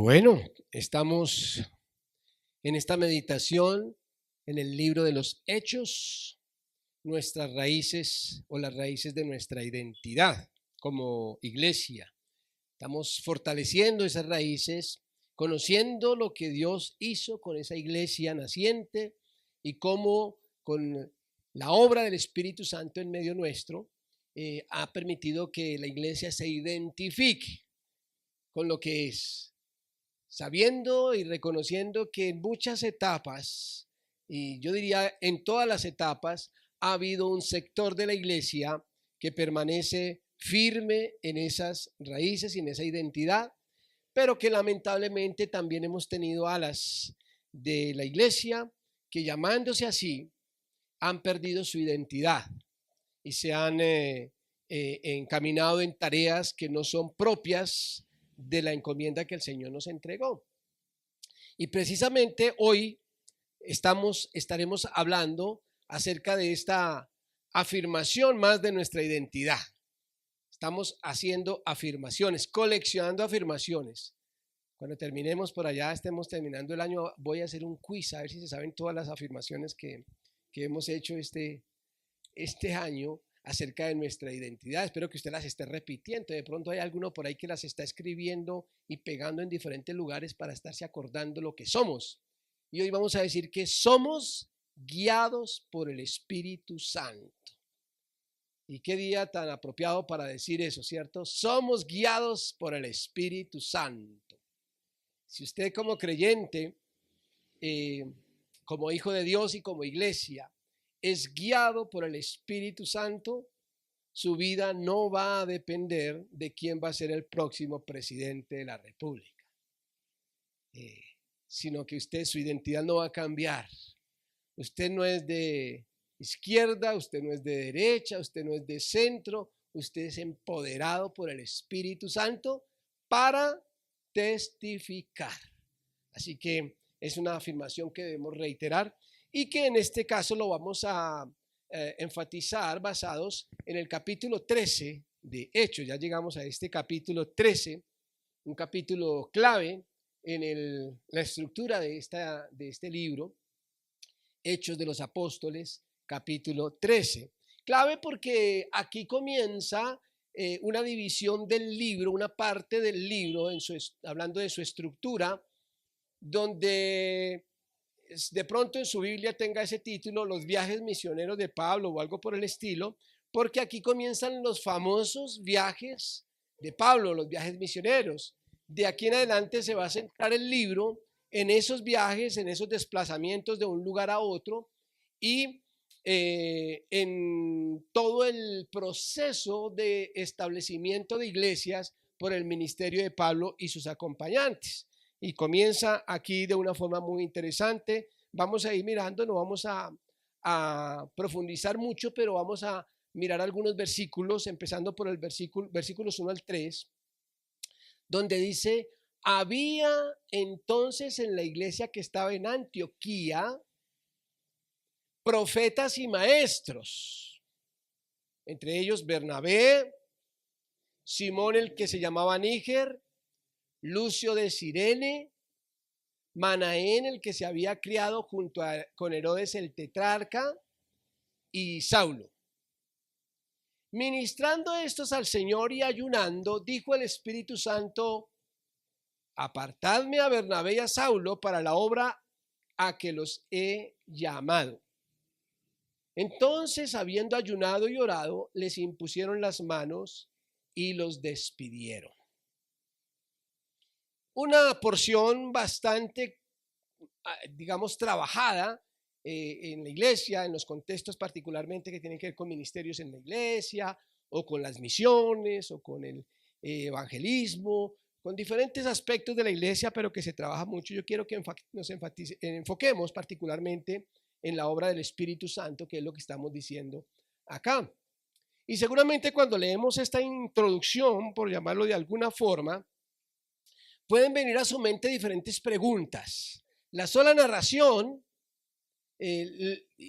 Bueno, estamos en esta meditación en el libro de los Hechos, nuestras raíces o las raíces de nuestra identidad como iglesia. Estamos fortaleciendo esas raíces, conociendo lo que Dios hizo con esa iglesia naciente y cómo con la obra del Espíritu Santo en medio nuestro ha permitido que la iglesia se identifique con lo que es, sabiendo y reconociendo que en muchas etapas, y yo diría en todas las etapas, ha habido un sector de la iglesia que permanece firme en esas raíces y en esa identidad, pero que lamentablemente también hemos tenido alas de la iglesia que, llamándose así, han perdido su identidad y se han encaminado en tareas que no son propias de la encomienda que el Señor nos entregó. Y precisamente hoy estaremos hablando acerca de esta afirmación más de nuestra identidad. Estamos haciendo afirmaciones, coleccionando afirmaciones. Cuando terminemos por allá, estemos terminando el año, voy a hacer un quiz a ver si se saben todas las afirmaciones que hemos hecho este año acerca de nuestra identidad. Espero que usted las esté repitiendo. De pronto hay alguno por ahí que las está escribiendo y pegando en diferentes lugares para estarse acordando lo que somos. Y hoy vamos a decir que somos guiados por el Espíritu Santo. Y qué día tan apropiado para decir eso, ¿cierto? Somos guiados por el Espíritu Santo. Si usted como creyente, como hijo de Dios y como iglesia, es guiado por el Espíritu Santo, su vida no va a depender de quién va a ser el próximo presidente de la República, sino que su identidad no va a cambiar. Usted no es de izquierda, usted no es de derecha, usted no es de centro, usted es empoderado por el Espíritu Santo para testificar. Así que es una afirmación que debemos reiterar y que en este caso lo vamos a enfatizar basados en el capítulo 13 de Hechos. Ya llegamos a este capítulo 13, un capítulo clave en la estructura de este libro, Hechos de los Apóstoles, capítulo 13. Clave porque aquí comienza una división del libro, una parte del libro, hablando de su estructura, donde de pronto en su Biblia tenga ese título, los viajes misioneros de Pablo o algo por el estilo, porque aquí comienzan los famosos viajes de Pablo, los viajes misioneros. De aquí en adelante se va a centrar el libro en esos viajes, en esos desplazamientos de un lugar a otro y en todo el proceso de establecimiento de iglesias por el ministerio de Pablo y sus acompañantes. Y comienza aquí de una forma muy interesante. Vamos a ir mirando, no vamos a profundizar mucho, pero vamos a mirar algunos versículos, empezando por el versículos 1 al 3, donde dice: había entonces en la iglesia que estaba en Antioquía profetas y maestros, entre ellos Bernabé, Simón el que se llamaba Níger, Lucio de Cirene, Manaén el que se había criado con Herodes el tetrarca, y Saulo. Ministrando estos al Señor y ayunando, dijo el Espíritu Santo: apartadme a Bernabé y a Saulo para la obra a que los he llamado. Entonces, habiendo ayunado y orado, les impusieron las manos y los despidieron. Una porción bastante, digamos, trabajada en la iglesia, en los contextos particularmente que tienen que ver con ministerios en la iglesia, o con las misiones, o con el evangelismo, con diferentes aspectos de la iglesia, pero que se trabaja mucho. Yo quiero que nos enfoquemos particularmente en la obra del Espíritu Santo, que es lo que estamos diciendo acá. Y seguramente cuando leemos esta introducción, por llamarlo de alguna forma, pueden venir a su mente diferentes preguntas. La sola narración,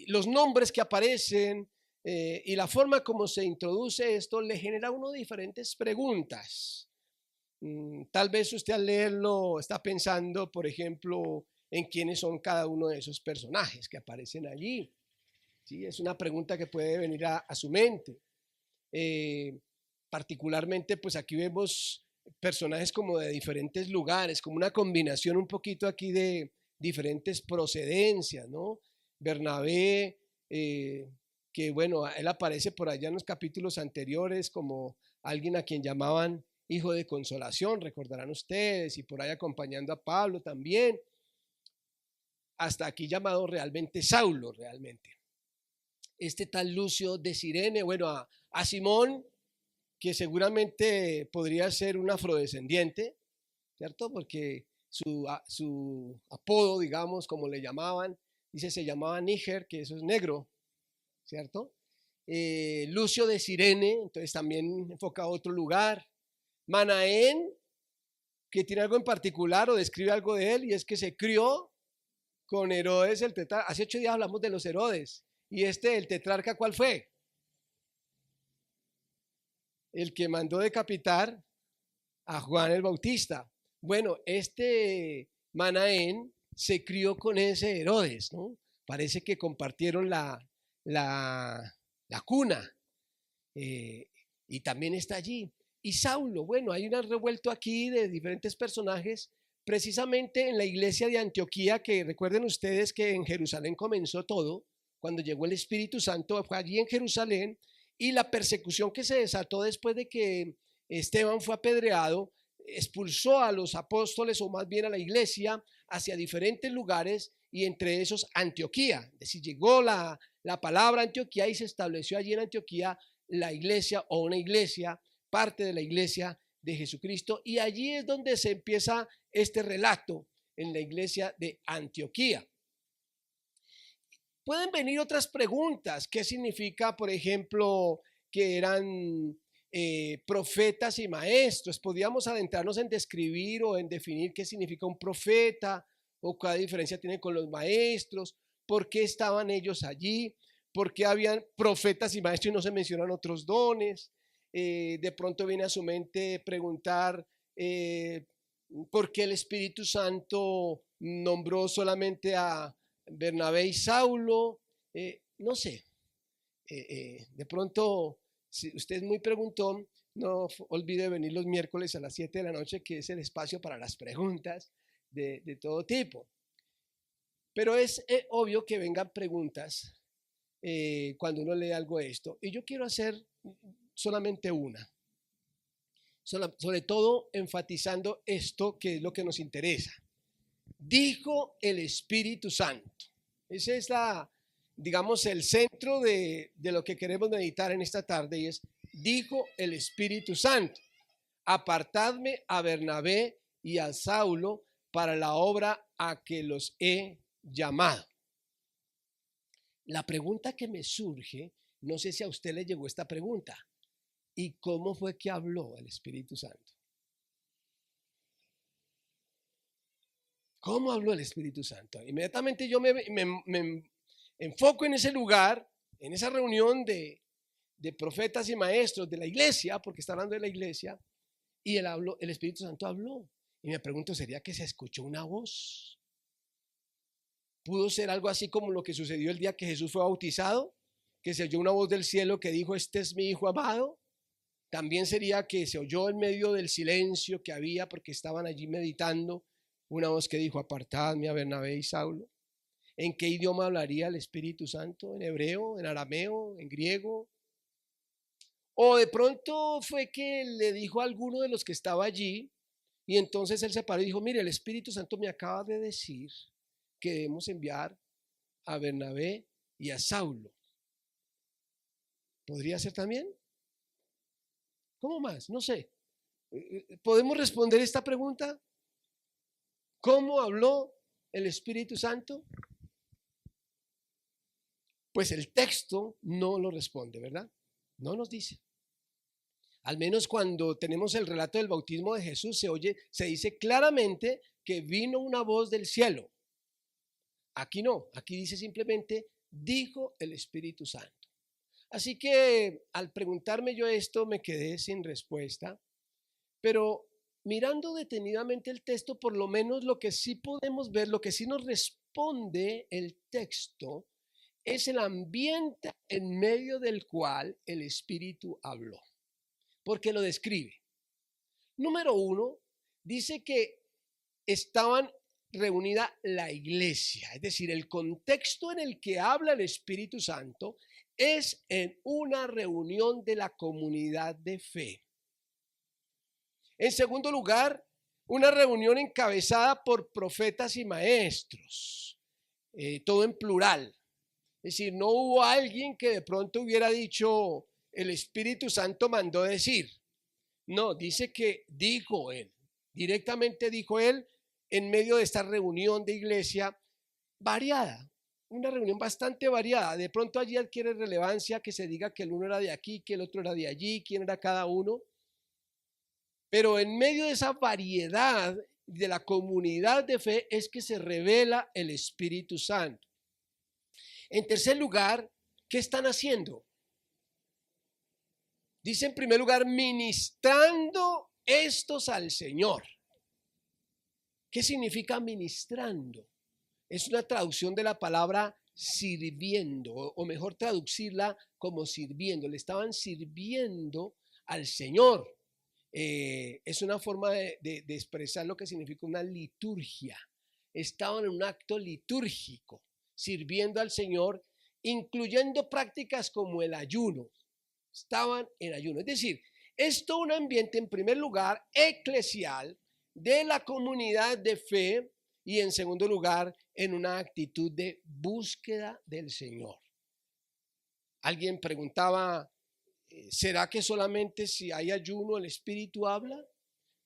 los nombres que aparecen y la forma como se introduce esto le genera a uno diferentes preguntas. Tal vez usted al leerlo está pensando, por ejemplo, en quiénes son cada uno de esos personajes que aparecen allí. ¿Sí? Es una pregunta que puede venir a su mente. Particularmente, pues aquí vemos personajes como de diferentes lugares, como una combinación un poquito aquí de diferentes procedencias, ¿no? Bernabé, que bueno, él aparece por allá en los capítulos anteriores como alguien a quien llamaban hijo de consolación, recordarán ustedes, y por ahí acompañando a Pablo también, hasta aquí llamado realmente Saulo, realmente. Este tal Lucio de Cirene, bueno, a Simón, que seguramente podría ser un afrodescendiente, ¿cierto? Porque su apodo, digamos, como le llamaban, dice, se llamaba Níger, que eso es negro, ¿cierto? Lucio de Cirene, entonces también enfoca a otro lugar. Manaén, que tiene algo en particular o describe algo de él, y es que se crió con Herodes el tetrarca. Hace 8 días hablamos de los Herodes, y el tetrarca, ¿cuál fue? El que mandó decapitar a Juan el Bautista. Bueno, este Manaén se crió con ese Herodes, ¿no? Parece que compartieron la cuna, y también está allí. Y Saulo, bueno, hay un revuelto aquí de diferentes personajes, precisamente en la iglesia de Antioquía, que recuerden ustedes que en Jerusalén comenzó todo, cuando llegó el Espíritu Santo, fue allí en Jerusalén, y la persecución que se desató después de que Esteban fue apedreado, expulsó a los apóstoles, o más bien a la iglesia, hacia diferentes lugares, y entre esos Antioquía. Es decir, llegó la palabra Antioquía y se estableció allí en Antioquía la iglesia, o una iglesia, parte de la iglesia de Jesucristo, y allí es donde se empieza este relato en la iglesia de Antioquía. Pueden venir otras preguntas. ¿Qué significa, por ejemplo, que eran profetas y maestros? Podríamos adentrarnos en describir o en definir qué significa un profeta, o qué diferencia tiene con los maestros, por qué estaban ellos allí, por qué habían profetas y maestros y no se mencionan otros dones. De pronto viene a su mente preguntar por qué el Espíritu Santo nombró solamente a Bernabé y Saulo, no sé. De pronto, si usted es muy preguntón, no olvide venir los miércoles a las 7 de la noche, que es el espacio para las preguntas de todo tipo. Pero es obvio que vengan preguntas cuando uno lee algo de esto. Y yo quiero hacer solamente una. Sobre todo enfatizando esto, que es lo que nos interesa. Dijo el Espíritu Santo. Ese es digamos, el centro de lo que queremos meditar en esta tarde, y es, dijo el Espíritu Santo, apartadme a Bernabé y a Saulo para la obra a que los he llamado. La pregunta que me surge, no sé si a usted le llegó esta pregunta, ¿y cómo fue que habló el Espíritu Santo? ¿Cómo habló el Espíritu Santo? Inmediatamente yo me enfoco en ese lugar, en esa reunión de profetas y maestros de la iglesia, porque está hablando de la iglesia, y el Espíritu Santo habló. Y me pregunto, ¿sería que se escuchó una voz? ¿Pudo ser algo así como lo que sucedió el día que Jesús fue bautizado? Que se oyó una voz del cielo que dijo, este es mi Hijo amado. También sería que se oyó en medio del silencio que había, porque estaban allí meditando, una voz que dijo, apartadme a Bernabé y Saulo. ¿En qué idioma hablaría el Espíritu Santo? ¿En hebreo, en arameo, en griego? O de pronto fue que le dijo a alguno de los que estaba allí, y entonces él se paró y dijo, mire, el Espíritu Santo me acaba de decir que debemos enviar a Bernabé y a Saulo. ¿Podría ser también? ¿Cómo más? No sé. ¿Podemos responder esta pregunta? ¿Cómo habló el Espíritu Santo? Pues el texto no lo responde, ¿verdad? No nos dice. Al menos cuando tenemos el relato del bautismo de Jesús, se dice claramente que vino una voz del cielo. Aquí no, aquí dice simplemente, dijo el Espíritu Santo. Así que al preguntarme yo esto me quedé sin respuesta, pero mirando detenidamente el texto, por lo menos lo que sí podemos ver, lo que sí nos responde el texto, es el ambiente en medio del cual el Espíritu habló, porque lo describe. Número uno, dice que estaban reunida la iglesia, es decir, el contexto en el que habla el Espíritu Santo es en una reunión de la comunidad de fe. En segundo lugar, una reunión encabezada por profetas y maestros, todo en plural. Es decir, no hubo alguien que de pronto hubiera dicho, el Espíritu Santo mandó decir. No, dice que dijo él, directamente dijo él en medio de esta reunión de iglesia variada, una reunión bastante variada. De pronto allí adquiere relevancia que se diga que el uno era de aquí, que el otro era de allí, quién era cada uno. Pero en medio de esa variedad de la comunidad de fe es que se revela el Espíritu Santo. En tercer lugar, ¿qué están haciendo? Dice en primer lugar, ministrando estos al Señor. ¿Qué significa ministrando? Es una traducción de la palabra sirviendo, o mejor traducirla como sirviendo. Le estaban sirviendo al Señor. Es una forma de expresar lo que significa una liturgia. Estaban en un acto litúrgico, sirviendo al Señor, incluyendo prácticas como el ayuno. Estaban en ayuno. Es decir, es todo un ambiente, en primer lugar, eclesial de la comunidad de fe y en segundo lugar, en una actitud de búsqueda del Señor. Alguien preguntaba, ¿será que solamente si hay ayuno el Espíritu habla?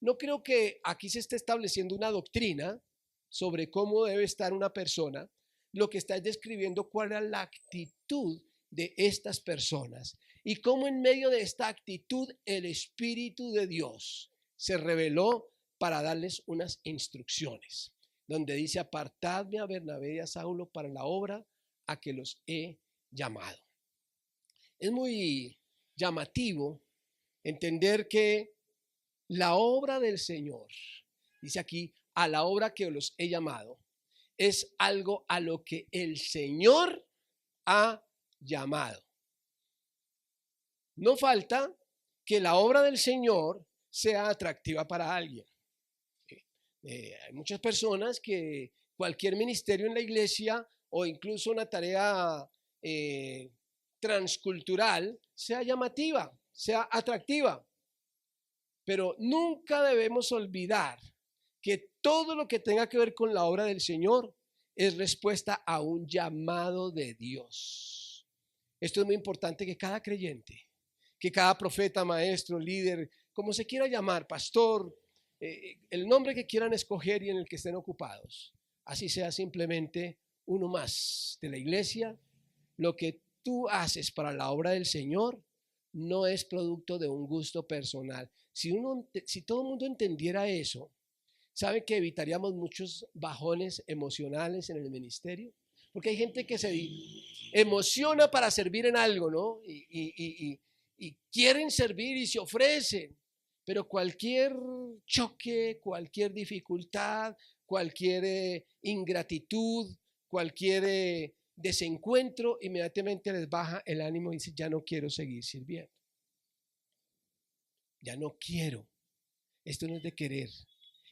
No creo que aquí se esté estableciendo una doctrina sobre cómo debe estar una persona. Lo que está es describiendo cuál era la actitud de estas personas y cómo en medio de esta actitud el Espíritu de Dios se reveló para darles unas instrucciones, donde dice, apartadme a Bernabé y a Saulo para la obra a que los he llamado. Es muy llamativo entender que la obra del Señor, dice aquí, a la obra que los he llamado, es algo a lo que el Señor ha llamado. No falta que la obra del Señor sea atractiva para alguien. Hay muchas personas que cualquier ministerio en la iglesia o incluso una tarea transcultural sea llamativa, sea atractiva. Pero nunca debemos olvidar que todo lo que tenga que ver con la obra del Señor es respuesta a un llamado de Dios. Esto es muy importante, que cada creyente, que cada profeta, maestro, líder, como se quiera llamar, pastor, el nombre que quieran escoger y en el que estén ocupados, así sea simplemente uno más de la iglesia, lo que tú haces para la obra del Señor no es producto de un gusto personal. Si todo el mundo entendiera eso, ¿sabe que evitaríamos muchos bajones emocionales en el ministerio? Porque hay gente que se emociona para servir en algo, ¿no? Y quieren servir y se ofrecen. Pero cualquier choque, cualquier dificultad, cualquier ingratitud, cualquier desencuentro, inmediatamente les baja el ánimo y dice, ya no quiero seguir sirviendo. Ya no quiero. Esto no es de querer.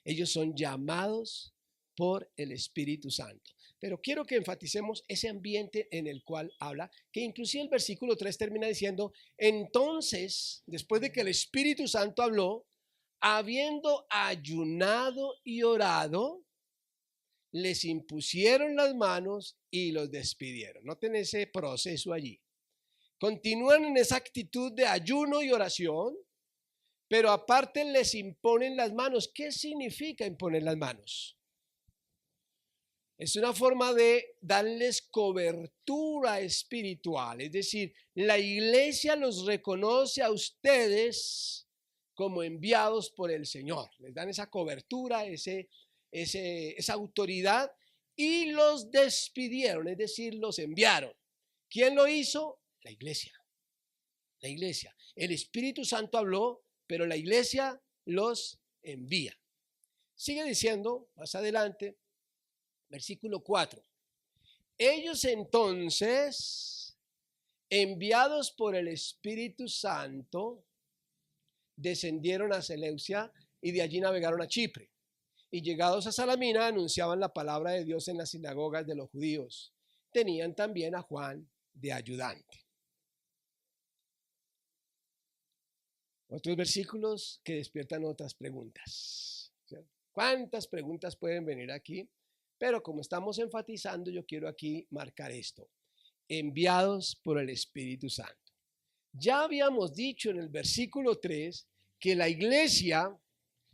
Ellos son llamados por el Espíritu Santo. Pero quiero que enfaticemos ese ambiente en el cual habla, que inclusive el versículo 3 termina diciendo, entonces, después de que el Espíritu Santo habló, habiendo ayunado y orado, les impusieron las manos y los despidieron. Noten ese proceso allí. Continúan en esa actitud de ayuno y oración, pero aparte les imponen las manos. ¿Qué significa imponer las manos? Es una forma de darles cobertura espiritual. Es decir, la iglesia los reconoce a ustedes como enviados por el Señor. Les dan esa cobertura, esa autoridad y los despidieron, es decir, los enviaron. ¿Quién lo hizo? La iglesia. La iglesia. El Espíritu Santo habló, pero la iglesia los envía. Sigue diciendo más adelante, versículo 4. Ellos entonces, enviados por el Espíritu Santo, descendieron a Seleucia y de allí navegaron a Chipre. Y llegados a Salamina anunciaban la palabra de Dios en las sinagogas de los judíos. Tenían también a Juan de ayudante. Otros versículos que despiertan otras preguntas. ¿Cuántas preguntas pueden venir aquí? Pero como estamos enfatizando, yo quiero aquí marcar esto. Enviados por el Espíritu Santo. Ya habíamos dicho en el versículo 3 que la iglesia,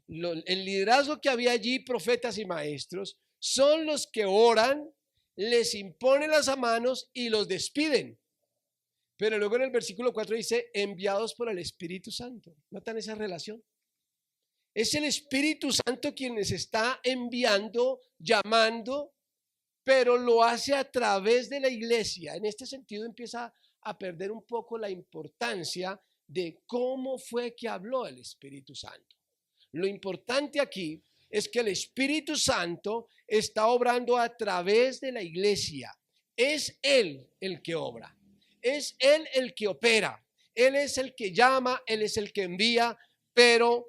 el liderazgo que había allí, profetas y maestros, son los que oran, les imponen las manos y los despiden. Pero luego en el versículo 4 dice, enviados por el Espíritu Santo. ¿Notan esa relación? Es el Espíritu Santo quien les está enviando, llamando, pero lo hace a través de la iglesia. En este sentido empieza a perder un poco la importancia de cómo fue que habló el Espíritu Santo. Lo importante aquí es que el Espíritu Santo está obrando a través de la iglesia. Es Él el que obra. Es Él el que opera. Él es el que llama, Él es el que envía, pero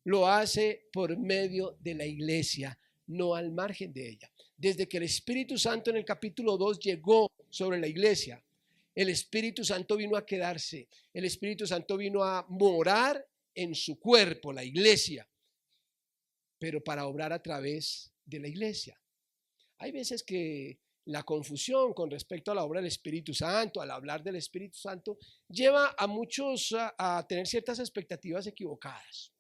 lo hace por medio de la iglesia, no al margen de ella. Desde que el Espíritu Santo en el capítulo 2 llegó sobre la iglesia, el Espíritu Santo vino a quedarse. El Espíritu Santo vino a morar en su cuerpo, la iglesia, pero para obrar a través de la iglesia. Hay veces que la confusión con respecto a la obra del Espíritu Santo, al hablar del Espíritu Santo, lleva a muchos a tener ciertas expectativas equivocadas.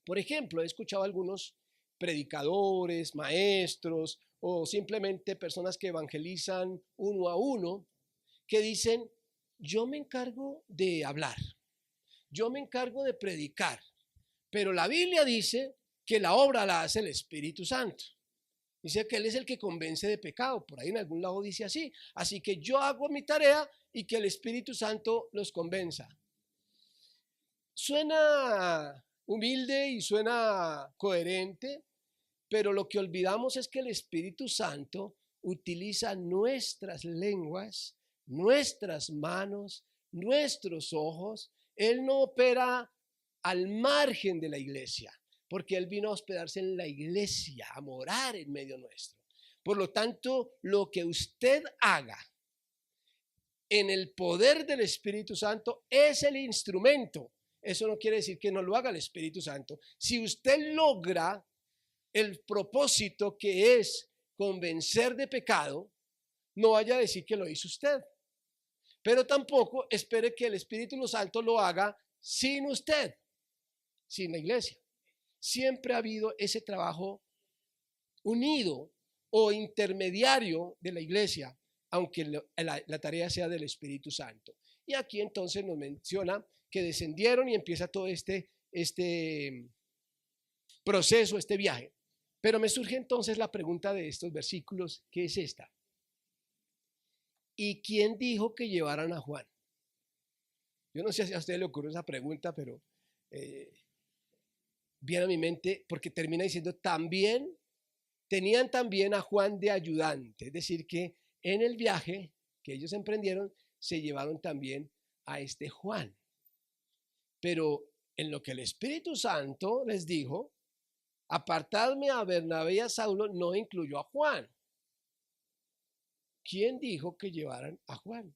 Por ejemplo, he escuchado a algunos predicadores, maestros o simplemente personas que evangelizan uno a uno que dicen, yo me encargo de hablar, yo me encargo de predicar, pero la Biblia dice que la obra la hace el Espíritu Santo. Dice que Él es el que convence de pecado, por ahí en algún lado dice así. Así que yo hago mi tarea y que el Espíritu Santo los convenza. Suena humilde y suena coherente, pero lo que olvidamos es que el Espíritu Santo utiliza nuestras lenguas, nuestras manos, nuestros ojos. Él no opera al margen de la iglesia, porque Él vino a hospedarse en la iglesia, a morar en medio nuestro. Por lo tanto, lo que usted haga en el poder del Espíritu Santo es el instrumento. Eso no quiere decir que no lo haga el Espíritu Santo. Si usted logra el propósito que es convencer de pecado, no vaya a decir que lo hizo usted. Pero tampoco espere que el Espíritu Santo lo haga sin usted, sin la iglesia. Siempre ha habido ese trabajo unido o intermediario de la iglesia, aunque la tarea sea del Espíritu Santo. Y aquí entonces nos menciona que descendieron y empieza todo este proceso, este viaje. Pero me surge entonces la pregunta de estos versículos, que es esta. ¿Y quién dijo que llevaran a Juan? Yo no sé si a usted le ocurrió esa pregunta, pero viene a mi mente porque termina diciendo tenían también a Juan de ayudante. Es decir, que en el viaje que ellos emprendieron se llevaron también a este Juan. Pero en lo que el Espíritu Santo les dijo, apartadme a Bernabé y a Saulo, no incluyó a Juan. ¿Quién dijo que llevaran a Juan?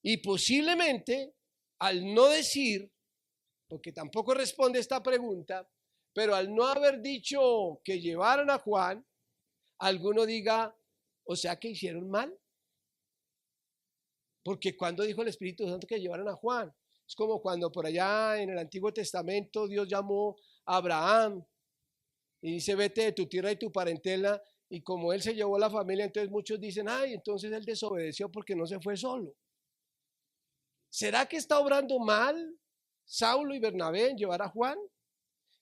Y posiblemente al no decir, porque tampoco responde esta pregunta, pero al no haber dicho que llevaran a Juan, alguno diga, o sea que hicieron mal. Porque cuando dijo el Espíritu Santo que llevaran a Juan, es como cuando por allá en el Antiguo Testamento Dios llamó a Abraham y dice, vete de tu tierra y tu parentela, y como él se llevó la familia, entonces muchos dicen, ay, entonces él desobedeció porque no se fue solo. ¿Será que está obrando mal Saulo y Bernabé en llevar a Juan?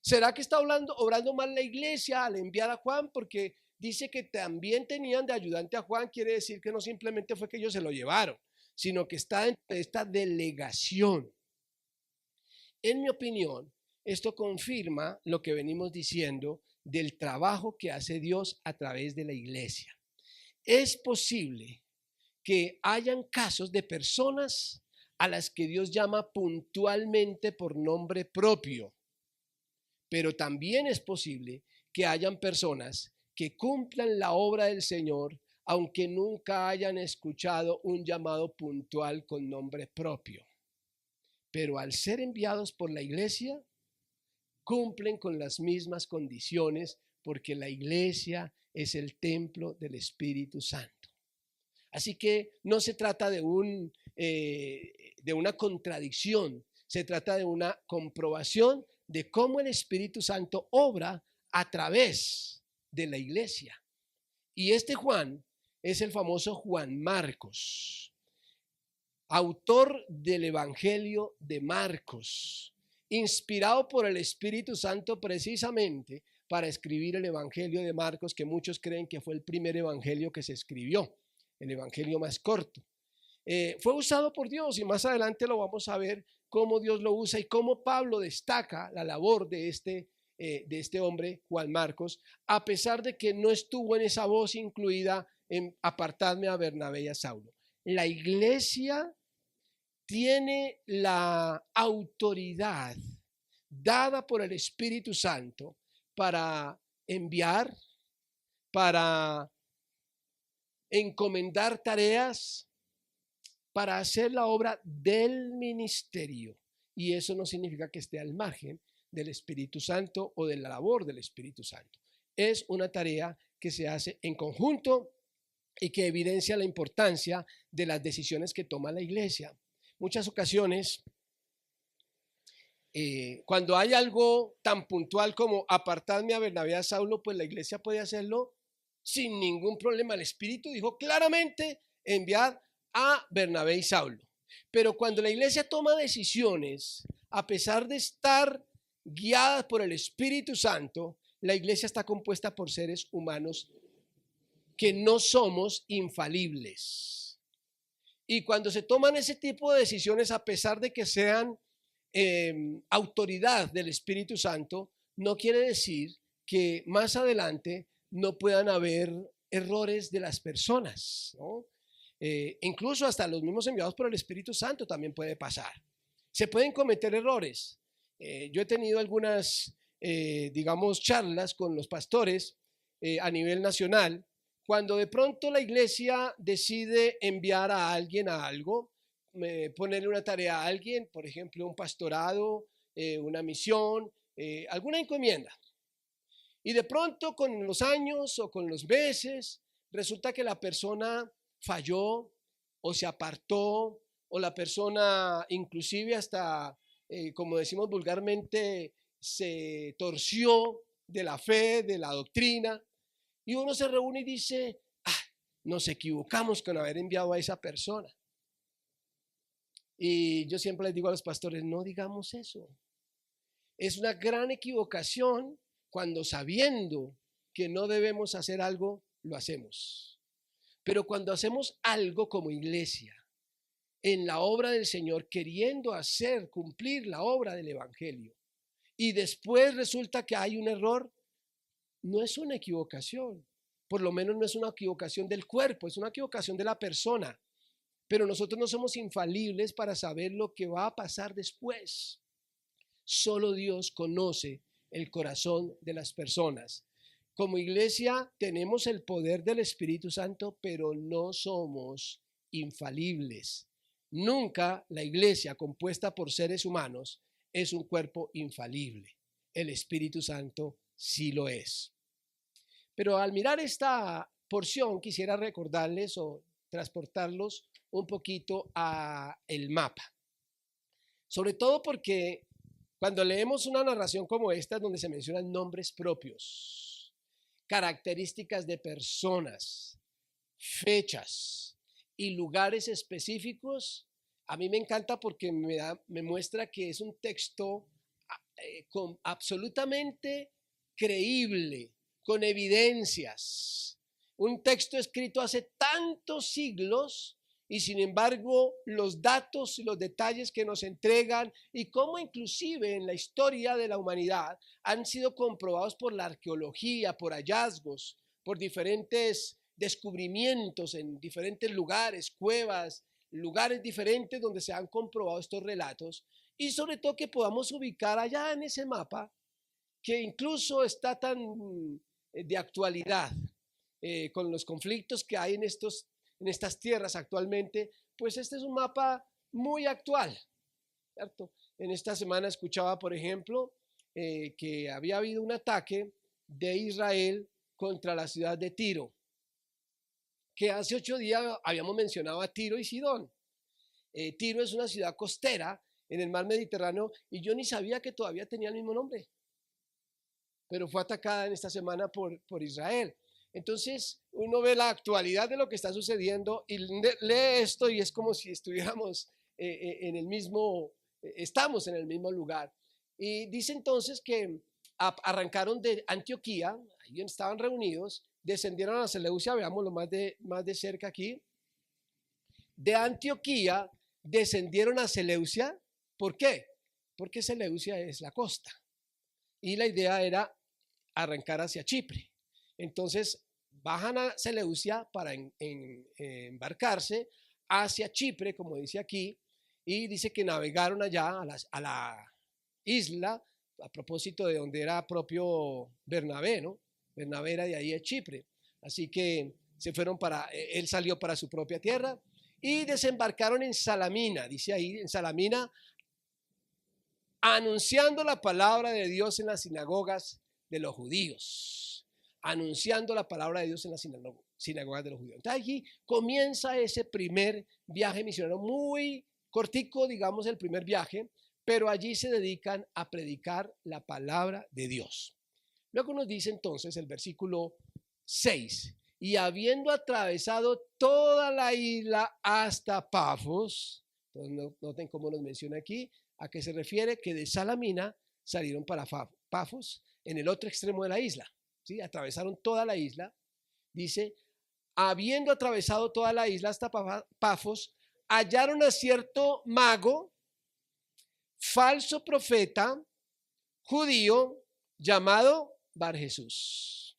¿Será que está obrando mal la iglesia al enviar a Juan? Porque dice que también tenían de ayudante a Juan, quiere decir que no simplemente fue que ellos se lo llevaron, sino que está en esta delegación. En mi opinión, Esto confirma lo que venimos diciendo del trabajo que hace Dios a través de la iglesia. Es posible que hayan casos de personas a las que Dios llama puntualmente por nombre propio, pero también es posible que hayan personas que cumplan la obra del Señor aunque nunca hayan escuchado un llamado puntual con nombre propio. Pero al ser enviados por la iglesia, cumplen con las mismas condiciones porque la iglesia es el templo del Espíritu Santo. Así que no se trata de una contradicción, se trata de una comprobación de cómo el Espíritu Santo obra a través de la iglesia. Y este Juan es el famoso Juan Marcos, autor del Evangelio de Marcos, inspirado por el Espíritu Santo precisamente para escribir el Evangelio de Marcos, que muchos creen que fue el primer evangelio que se escribió, el evangelio más corto. Fue usado por Dios y más adelante lo vamos a ver cómo Dios lo usa y cómo Pablo destaca la labor de este hombre, Juan Marcos, a pesar de que no estuvo en esa voz incluida en apartarme a Bernabé y a Saulo. La iglesia tiene la autoridad dada por el Espíritu Santo para enviar, para encomendar tareas, para hacer la obra del ministerio. Y eso no significa que esté al margen del Espíritu Santo o de la labor del Espíritu Santo. Es una tarea que se hace en conjunto y que evidencia la importancia de las decisiones que toma la iglesia. Muchas ocasiones, cuando hay algo tan puntual como apartarme a Bernabé y a Saulo, pues la iglesia puede hacerlo sin ningún problema. El Espíritu dijo claramente enviar a Bernabé y Saulo. Pero cuando la iglesia toma decisiones, a pesar de estar guiada por el Espíritu Santo, la iglesia está compuesta por seres humanos que no somos infalibles. Y cuando se toman ese tipo de decisiones, a pesar de que sean autoridad del Espíritu Santo, no quiere decir que más adelante no puedan haber errores de las personas, ¿no? Incluso hasta los mismos enviados por el Espíritu Santo también puede pasar. Se pueden cometer errores. Yo he tenido algunas, digamos, charlas con los pastores a nivel nacional, cuando de pronto la iglesia decide enviar a alguien a algo, ponerle una tarea a alguien, por ejemplo, un pastorado, una misión, alguna encomienda. Y de pronto con los años o con los meses, resulta que la persona falló o se apartó o la persona inclusive hasta, como decimos vulgarmente, se torció de la fe, de la doctrina. Y uno se reúne y dice, nos equivocamos con haber enviado a esa persona. Y yo siempre les digo a los pastores, no digamos eso. Es una gran equivocación cuando sabiendo que no debemos hacer algo, lo hacemos. Pero cuando hacemos algo como iglesia, en la obra del Señor, queriendo hacer cumplir la obra del Evangelio, y después resulta que hay un error, no es una equivocación. Por lo menos no es una equivocación del cuerpo, es una equivocación de la persona. Pero nosotros no somos infalibles para saber lo que va a pasar después. Solo Dios conoce el corazón de las personas. Como iglesia tenemos el poder del Espíritu Santo, pero no somos infalibles. Nunca la iglesia compuesta por seres humanos es un cuerpo infalible. El Espíritu Santo sí lo es. Pero al mirar esta porción quisiera recordarles o transportarlos un poquito a el mapa. Sobre todo porque cuando leemos una narración como esta, donde se mencionan nombres propios, características de personas, fechas y lugares específicos, a mí me encanta porque me muestra que es un texto absolutamente creíble, con evidencias. Un texto escrito hace tantos siglos Y sin embargo, los datos y los detalles que nos entregan y cómo inclusive en la historia de la humanidad han sido comprobados por la arqueología, por hallazgos, por diferentes descubrimientos en diferentes lugares, cuevas, lugares diferentes donde se han comprobado estos relatos, y sobre todo que podamos ubicar allá en ese mapa que incluso está tan de actualidad con los conflictos que hay en estas tierras actualmente. Pues este es un mapa muy actual, ¿cierto? En esta semana escuchaba, por ejemplo, que había habido un ataque de Israel contra la ciudad de Tiro, que hace 8 días habíamos mencionado a Tiro y Sidón. Tiro es una ciudad costera en el mar Mediterráneo y yo ni sabía que todavía tenía el mismo nombre, pero fue atacada en esta semana por Israel. Entonces uno ve la actualidad de lo que está sucediendo y lee esto y es como si estuviéramos en el mismo, estamos en el mismo lugar. Y dice entonces que arrancaron de Antioquía, ahí estaban reunidos, descendieron a Seleucia, veámoslo más de cerca aquí. De Antioquía descendieron a Seleucia. ¿Por qué? Porque Seleucia es la costa. Y la idea era arrancar hacia Chipre. Entonces bajan a Seleucia para embarcarse hacia Chipre, como dice aquí, y dice que navegaron allá a la isla, a propósito de donde era propio Bernabé, ¿no? Bernabé era de ahí a Chipre. Así que se fueron él salió para su propia tierra y desembarcaron en Salamina, dice ahí, en Salamina, anunciando la palabra de Dios en las sinagogas de los judíos, anunciando la palabra de Dios en las sinagogas de los judíos. Entonces allí comienza ese primer viaje misionero, muy cortico, digamos, el primer viaje, pero allí se dedican a predicar la palabra de Dios. Luego nos dice entonces el versículo 6, y habiendo atravesado toda la isla hasta Pafos, entonces noten cómo nos menciona aquí, a qué se refiere, que de Salamina salieron para Pafos, en el otro extremo de la isla, ¿sí? Atravesaron toda la isla, dice, habiendo atravesado toda la isla hasta Pafos, hallaron a cierto mago, falso profeta, judío, llamado Bar Jesús,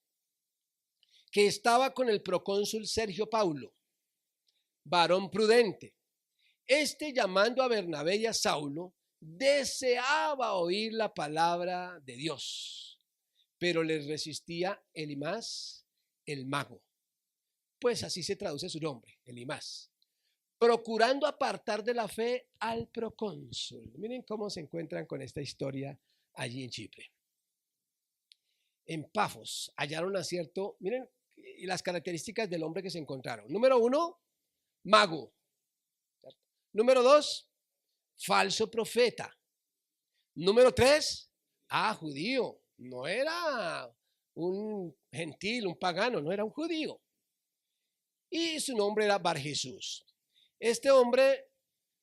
que estaba con el procónsul Sergio Paulo, varón prudente. Este, llamando a Bernabé y a Saulo, deseaba oír la palabra de Dios, pero les resistía Elimas, el mago. Pues así se traduce su nombre, Elimas, procurando apartar de la fe al procónsul. Miren cómo se encuentran con esta historia allí en Chipre. En Pafos hallaron a cierto, miren las características del hombre que se encontraron. Número 1, mago. Número 2, falso profeta. Número 3, judío. No era un gentil, un pagano, no era un judío. Y su nombre era Bar Jesús. Este hombre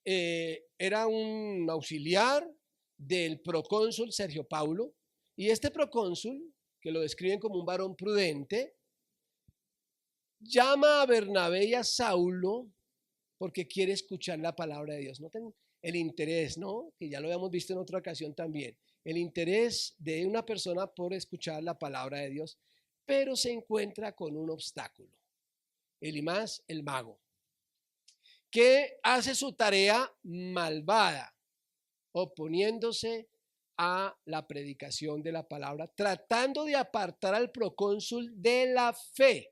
era un auxiliar del procónsul Sergio Paulo. Y este procónsul, que lo describen como un varón prudente, llama a Bernabé y a Saulo porque quiere escuchar la palabra de Dios. Noten el interés, ¿no? Que ya lo habíamos visto en otra ocasión también. El interés de una persona por escuchar la palabra de Dios, pero se encuentra con un obstáculo. Elimas, el mago, que hace su tarea malvada, oponiéndose a la predicación de la palabra, tratando de apartar al procónsul de la fe,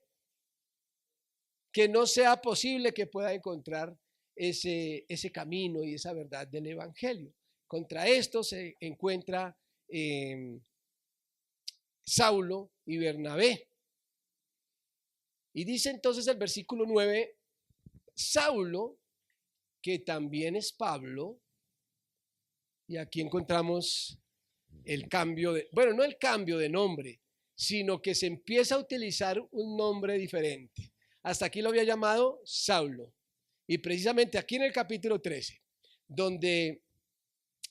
que no sea posible que pueda encontrar ese camino y esa verdad del evangelio. Contra esto se encuentra Saulo y Bernabé. Y dice entonces el versículo 9, Saulo, que también es Pablo, y aquí encontramos el cambio bueno, no el cambio de nombre, sino que se empieza a utilizar un nombre diferente. Hasta aquí lo había llamado Saulo. Y precisamente aquí en el capítulo 13, donde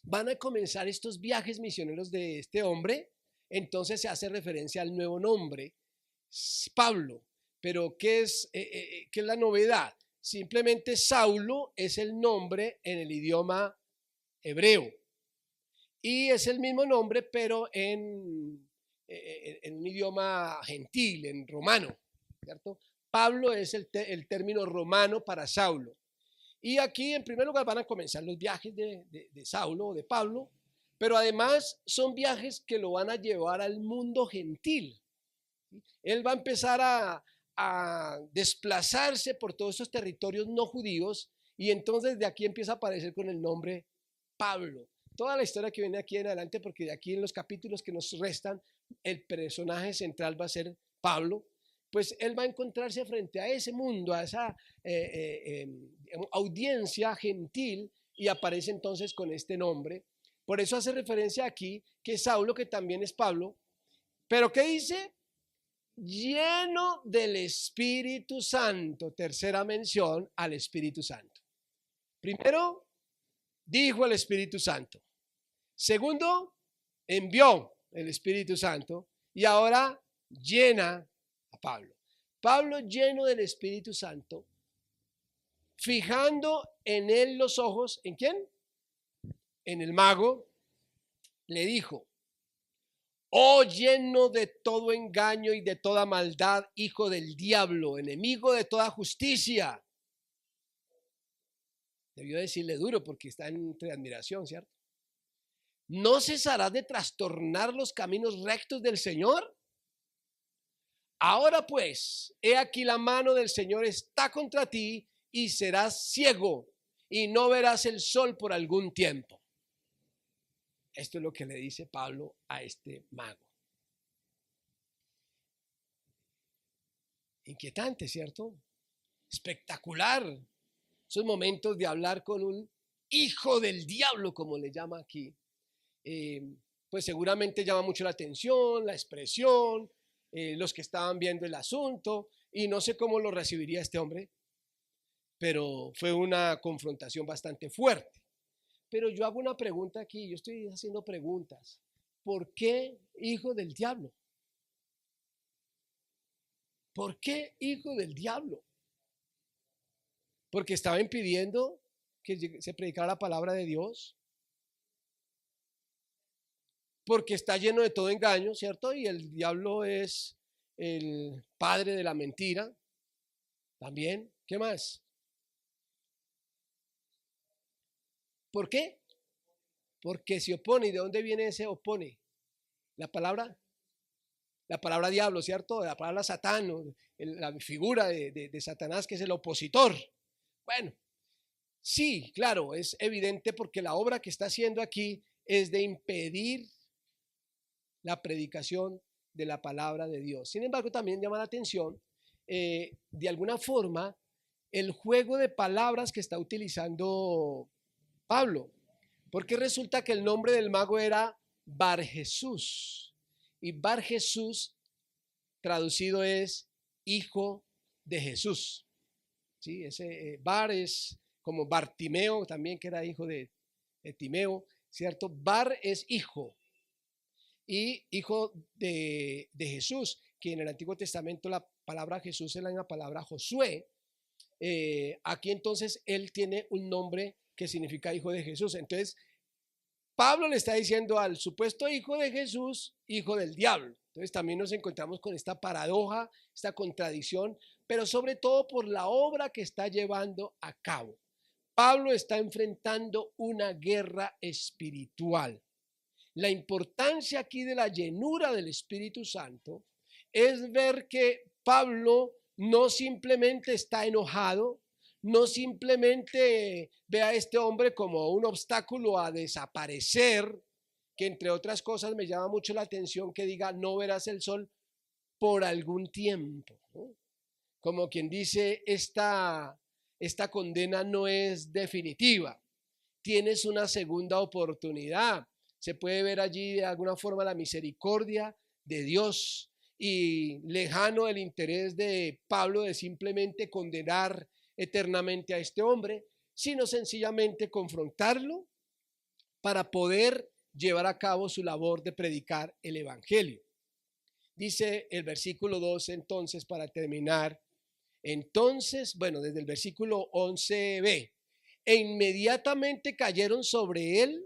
van a comenzar estos viajes misioneros de este hombre, entonces se hace referencia al nuevo nombre, Pablo. Pero ¿qué es la novedad? simplemente Saulo es el nombre en el idioma hebreo. Y es el mismo nombre, pero en un idioma gentil, en romano, ¿cierto? Pablo es el término romano para Saulo. Y aquí, en primer lugar, van a comenzar los viajes de Saulo o de Pablo, pero además son viajes que lo van a llevar al mundo gentil. Él va a empezar a desplazarse por todos esos territorios no judíos y entonces de aquí empieza a aparecer con el nombre Pablo. Toda la historia que viene aquí en adelante, porque de aquí en los capítulos que nos restan, el personaje central va a ser Pablo, pues él va a encontrarse frente a ese mundo, a esa audiencia gentil y aparece entonces con este nombre. Por eso hace referencia aquí que Saulo, que también es Pablo, pero ¿qué dice? Lleno del Espíritu Santo. Tercera mención al Espíritu Santo. Primero, dijo el Espíritu Santo. Segundo, envió el Espíritu Santo. Y ahora llena a Pablo. Pablo lleno del Espíritu Santo, fijando en él los ojos. ¿En quién? En el mago. Le dijo: oh, lleno de todo engaño y de toda maldad, hijo del diablo, enemigo de toda justicia. Debió decirle duro porque está entre admiración, ¿cierto? ¿No cesarás de trastornar los caminos rectos del Señor? Ahora pues, he aquí la mano del Señor está contra ti y serás ciego y no verás el sol por algún tiempo. Esto es lo que le dice Pablo a este mago. Inquietante, ¿cierto? Espectacular. Esos momentos de hablar con un hijo del diablo, como le llama aquí, pues seguramente llama mucho la atención, la expresión, los que estaban viendo el asunto, y no sé cómo lo recibiría este hombre, pero fue una confrontación bastante fuerte. Pero yo hago una pregunta aquí, yo estoy haciendo preguntas. ¿Por qué hijo del diablo? ¿Por qué hijo del diablo? Porque estaba impidiendo que se predicara la palabra de Dios. Porque está lleno de todo engaño, ¿cierto? Y el diablo es el padre de la mentira. También, ¿qué más? ¿Por qué? Porque se opone. ¿Y de dónde viene ese opone? La palabra diablo, ¿cierto? La palabra Satán, la figura de Satanás, que es el opositor. Bueno, sí, claro, es evidente porque la obra que está haciendo aquí es de impedir la predicación de la palabra de Dios. Sin embargo, también llama la atención, de alguna forma, el juego de palabras que está utilizando Pablo, porque resulta que el nombre del mago era Bar Jesús, y Bar Jesús traducido es hijo de Jesús. ¿Sí? Ese Bar es como Bartimeo también, que era hijo de Timeo, ¿cierto? Bar es hijo, y hijo de Jesús, que en el Antiguo Testamento la palabra Jesús es la misma palabra Josué. Aquí entonces él tiene un nombre que significa hijo de Jesús. Entonces Pablo le está diciendo al supuesto hijo de Jesús, hijo del diablo. Entonces también nos encontramos con esta paradoja, esta contradicción, pero sobre todo por la obra que está llevando a cabo. Pablo está enfrentando una guerra espiritual. La importancia aquí de la llenura del Espíritu Santo es ver que Pablo no simplemente está enojado, no simplemente ve a este hombre como un obstáculo a desaparecer, que entre otras cosas me llama mucho la atención que diga no verás el sol por algún tiempo, ¿no? Como quien dice, esta condena no es definitiva, tienes una segunda oportunidad. Se puede ver allí de alguna forma la misericordia de Dios y lejano el interés de Pablo de simplemente condenar eternamente a este hombre, sino sencillamente confrontarlo para poder llevar a cabo su labor de predicar el evangelio. Dice el versículo 2 entonces, para terminar, Entonces, bueno, desde el versículo 11b, e inmediatamente cayeron sobre él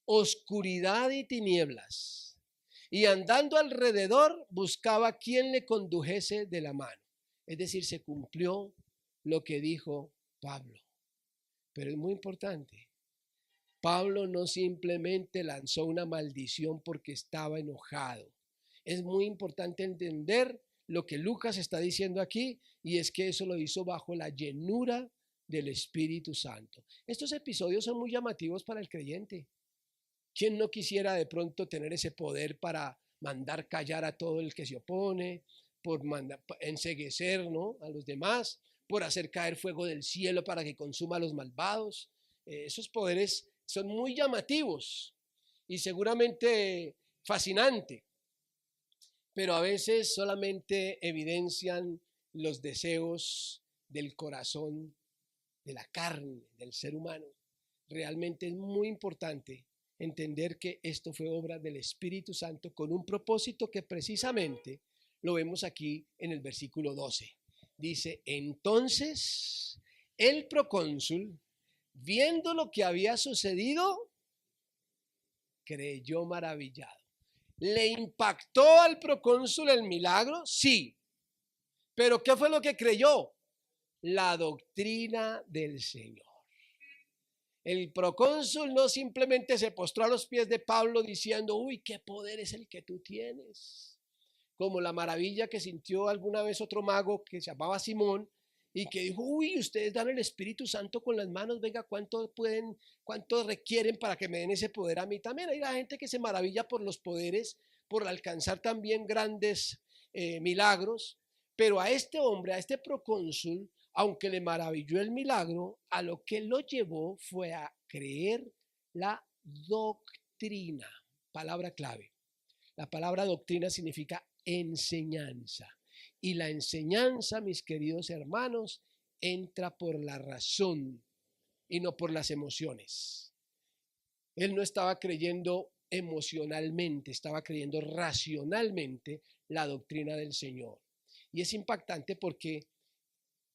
oscuridad y tinieblas, y andando alrededor buscaba quien le condujese de la mano. Es decir, se cumplió lo que dijo Pablo. Pero es muy importante. Pablo no simplemente lanzó una maldición porque estaba enojado. Es muy importante entender lo que Lucas está diciendo aquí, y es que eso lo hizo bajo la llenura del Espíritu Santo. Estos episodios son muy llamativos para el creyente. ¿Quién no quisiera de pronto tener ese poder para mandar callar a todo el que se opone, por enceguecer, ¿no?, a los demás, por hacer caer fuego del cielo para que consuma a los malvados? Esos poderes son muy llamativos y seguramente fascinantes, pero a veces solamente evidencian los deseos del corazón, de la carne, del ser humano. Realmente es muy importante entender que esto fue obra del Espíritu Santo con un propósito que precisamente lo vemos aquí en el versículo 12. Dice, entonces el procónsul, viendo lo que había sucedido, creyó maravillado. ¿Le impactó al procónsul el milagro? Sí. ¿Pero qué fue lo que creyó? La doctrina del Señor. El procónsul no simplemente se postró a los pies de Pablo diciendo, uy, qué poder es el que tú tienes, como la maravilla que sintió alguna vez otro mago que se llamaba Simón y que dijo, uy, ustedes dan el Espíritu Santo con las manos, venga, ¿cuánto requieren para que me den ese poder a mí también? Hay la gente que se maravilla por los poderes, por alcanzar también grandes milagros, pero a este hombre, a este procónsul, aunque le maravilló el milagro, a lo que lo llevó fue a creer la doctrina. Palabra clave. La palabra doctrina significa enseñanza. Y la enseñanza, mis queridos hermanos, entra por la razón y no por las emociones. Él no estaba creyendo emocionalmente, estaba creyendo racionalmente la doctrina del Señor. Y es impactante porque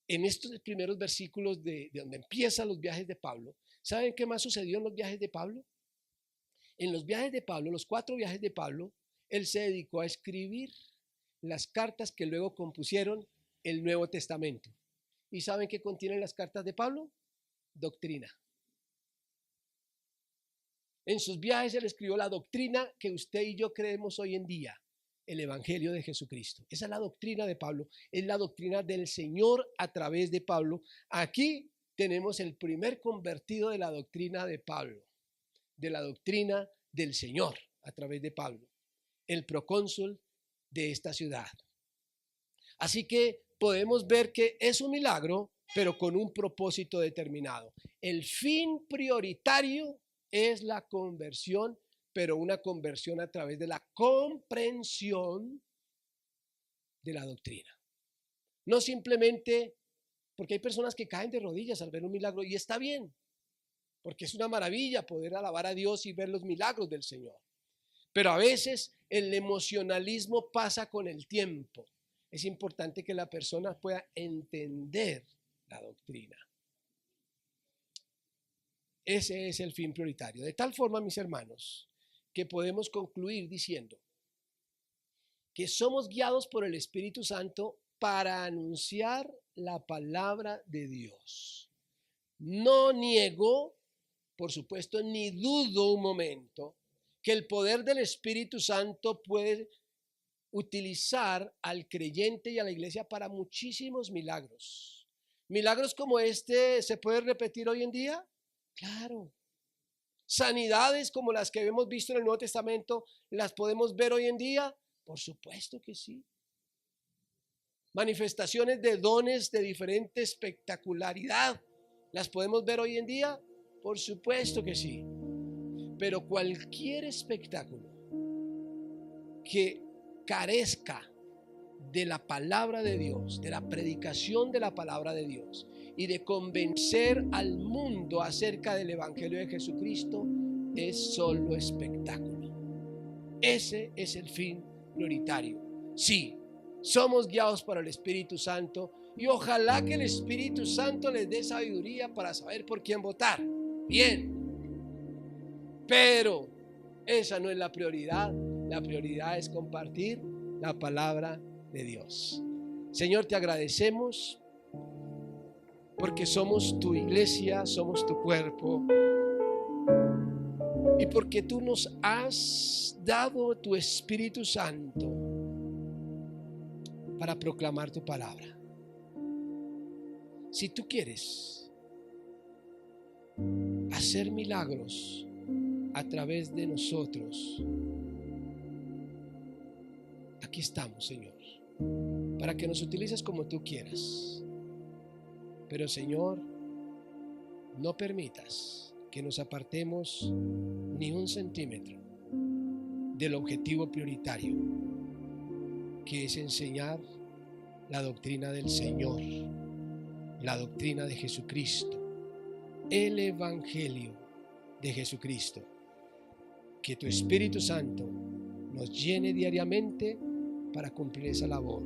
en estos primeros versículos de donde empiezan los viajes de Pablo, ¿saben qué más sucedió en los viajes de Pablo? En los viajes de Pablo, los 4 viajes de Pablo, él se dedicó a escribir las cartas que luego compusieron el Nuevo Testamento. ¿Y saben qué contienen las cartas de Pablo? Doctrina. En sus viajes él escribió la doctrina que usted y yo creemos hoy en día, el Evangelio de Jesucristo. Esa es la doctrina de Pablo, es la doctrina del Señor a través de Pablo. Aquí tenemos el primer convertido de la doctrina de Pablo, de la doctrina del Señor a través de Pablo, el procónsul de esta ciudad. Así que podemos ver que es un milagro, pero con un propósito determinado. El fin prioritario es la conversión, pero una conversión a través de la comprensión de la doctrina. No simplemente porque hay personas que caen de rodillas al ver un milagro y está bien, porque es una maravilla poder alabar a Dios y ver los milagros del Señor. Pero a veces el emocionalismo pasa con el tiempo. Es importante que la persona pueda entender la doctrina. Ese es el fin prioritario. De tal forma, mis hermanos, que podemos concluir diciendo que somos guiados por el Espíritu Santo para anunciar la palabra de Dios. No niego, por supuesto, ni dudo un momento que el poder del Espíritu Santo puede utilizar al creyente y a la iglesia para muchísimos milagros. ¿Milagros como este se pueden repetir hoy en día? Claro. ¿Sanidades como las que hemos visto en el Nuevo Testamento las podemos ver hoy en día? Por supuesto que sí. ¿Manifestaciones de dones de diferente espectacularidad las podemos ver hoy en día? Por supuesto que sí. Pero cualquier espectáculo que carezca de la palabra de Dios, de la predicación de la palabra de Dios y de convencer al mundo acerca del Evangelio de Jesucristo, es solo espectáculo. Ese es el fin prioritario. Sí, somos guiados por el Espíritu Santo, Y ojalá que el Espíritu Santo les dé sabiduría para saber por quién votar. Bien. Pero esa no es la prioridad. La prioridad es compartir la palabra de Dios. Señor, te agradecemos porque somos tu iglesia, somos tu cuerpo. Y porque tú nos has dado tu Espíritu Santo para proclamar tu palabra. Si tú quieres hacer milagros a través de nosotros, aquí estamos, Señor, para que nos utilices como tú quieras. Pero, Señor, no permitas que nos apartemos ni un centímetro del objetivo prioritario, que es enseñar la doctrina del Señor, la doctrina de Jesucristo, el Evangelio de Jesucristo. Que tu Espíritu Santo nos llene diariamente para cumplir esa labor.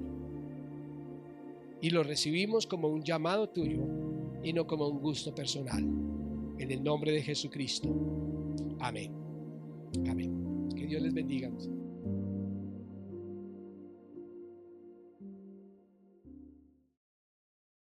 Y lo recibimos como un llamado tuyo y no como un gusto personal. En el nombre de Jesucristo. Amén. Amén. Que Dios les bendiga.